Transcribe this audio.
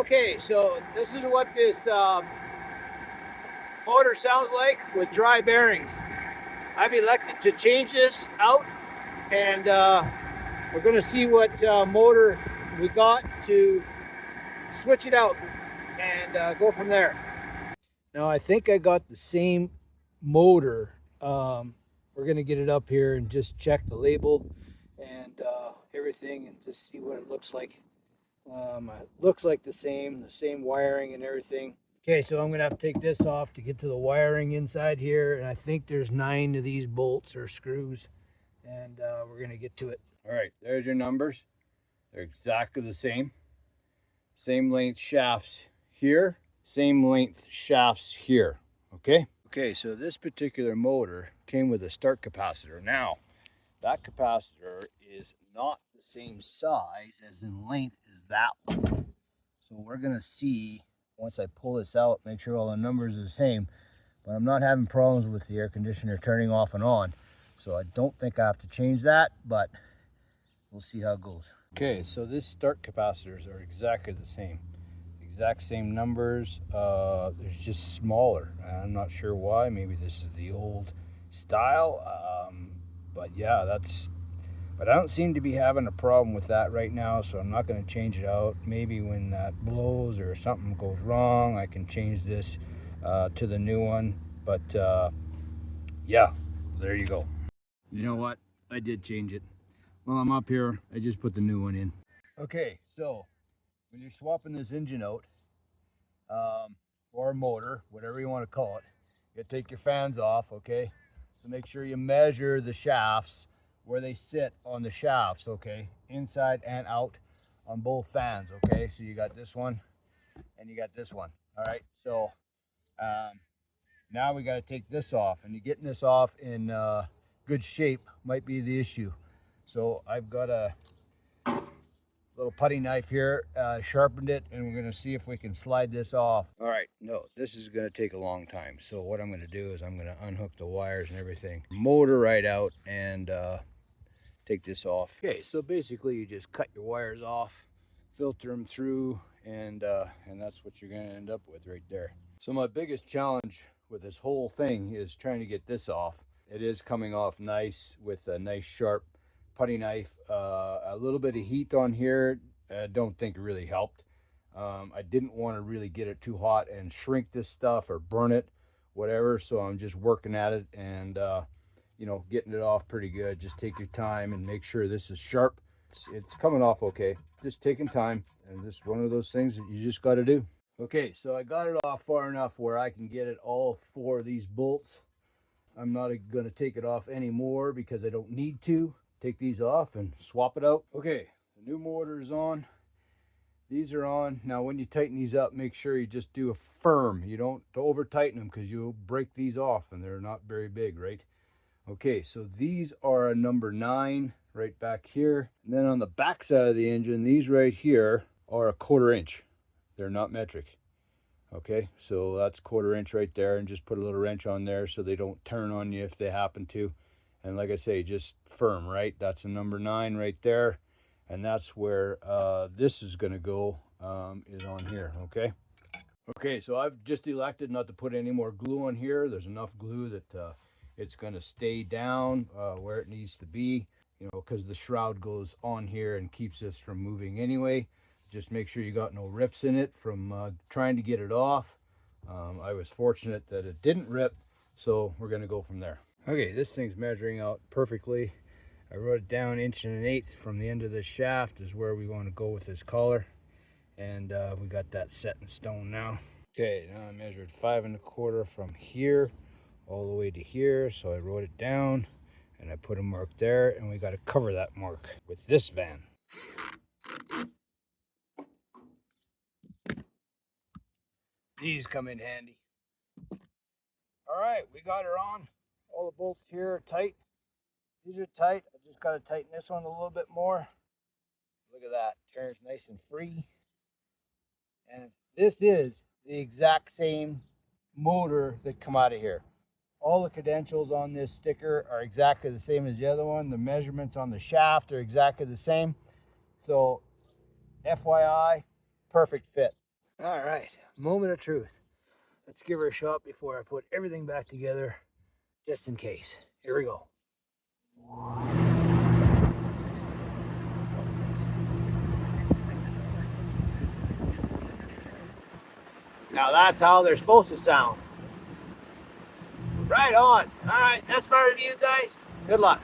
Okay, so this is what this motor sounds like with dry bearings. I've elected to change this out, and we're going to see what motor we got to switch it out and go from there. Now I think I got the same motor. We're going to get it up here and just check the label and everything and just see what it looks like. It looks like the same wiring and everything. Okay, so I'm going to have to take this off to get to the wiring inside here, and I think there's 9 of these bolts or screws, and we're going to get to it. All right, there's your numbers. They're exactly the same. Same length shafts here, same length shafts here, okay? Okay, so this particular motor came with a start capacitor. Now, that capacitor is not the same size as in length as that one. So we're gonna see, once I pull this out, make sure all the numbers are the same, but I'm not having problems with the air conditioner turning off and on. So I don't think I have to change that, but we'll see how it goes. Okay, so these start capacitors are exactly the same. Exact same numbers, they're just smaller. I'm not sure why, maybe this is the old style, but yeah, but I don't seem to be having a problem with that right now, so I'm not going to change it out. Maybe when that blows or something goes wrong, I can change this to the new one, but yeah, there you go. You know what, I did change it. While I'm up here, I just put the new one in. Okay, so when you're swapping this engine out, or motor, whatever you want to call it, you take your fans off, okay? So make sure you measure the shafts where they sit on the shafts, okay? Inside and out on both fans, okay? So you got this one and you got this one, all right? So now we got to take this off, and you getting this off in good shape might be the issue. So I've got a little putty knife here, sharpened it, and we're going to see if we can slide this off. All right, no, this is going to take a long time. So what I'm going to do is I'm going to unhook the wires and everything, motor right out, and take this off. Okay, so basically you just cut your wires off, filter them through, and that's what you're going to end up with right there. So my biggest challenge with this whole thing is trying to get this off. It is coming off nice with a nice sharp putty knife. A little bit of heat on here, I don't think it really helped. I didn't want to really get it too hot and shrink this stuff or burn it, whatever, so I'm just working at it and you know, getting it off pretty good. Just take your time and make sure this is sharp. It's coming off okay, just taking time, and this is one of those things that you just got to do. Okay, so I got it off far enough where I can get it all 4 of these bolts. I'm not going to take it off anymore because I don't need to. Take these off and swap it out. Okay, the new motor is on. These are on. Now when you tighten these up, make sure you just do a firm. You don't over tighten them because you'll break these off and they're not very big, right? Okay, so these are a number 9 right back here. And then on the back side of the engine, these right here are a 1/4 inch. They're not metric. Okay, so that's 1/4 inch right there, and just put a little wrench on there so they don't turn on you if they happen to. And like I say, just firm, right? That's a number 9 right there, and that's where this is going to go, is on here. Okay, okay, so I've just elected not to put any more glue on here. There's enough glue that it's going to stay down where it needs to be, you know, because the shroud goes on here and keeps this from moving anyway. Just make sure you got no rips in it from trying to get it off. I was fortunate that it didn't rip, so we're going to go from there. Okay, this thing's measuring out perfectly. I wrote it down 1 1/8 from the end of the shaft is where we want to go with this collar, and we got that set in stone now. Okay, now I measured 5 1/4 from here all the way to here, so I wrote it down and I put a mark there, and we got to cover that mark with this van. These come in handy. All right, we got her on. All the bolts here are tight. These are tight. I just got to tighten this one a little bit more. Look at that, turns nice and free. And this is the exact same motor that come out of here. All the credentials on this sticker are exactly the same as the other one. The measurements on the shaft are exactly the same. So FYI, perfect fit. All right, moment of truth. Let's give her a shot before I put everything back together, just in case. Here we go. Now that's how they're supposed to sound. Right on. All right, that's my review, guys. Good luck.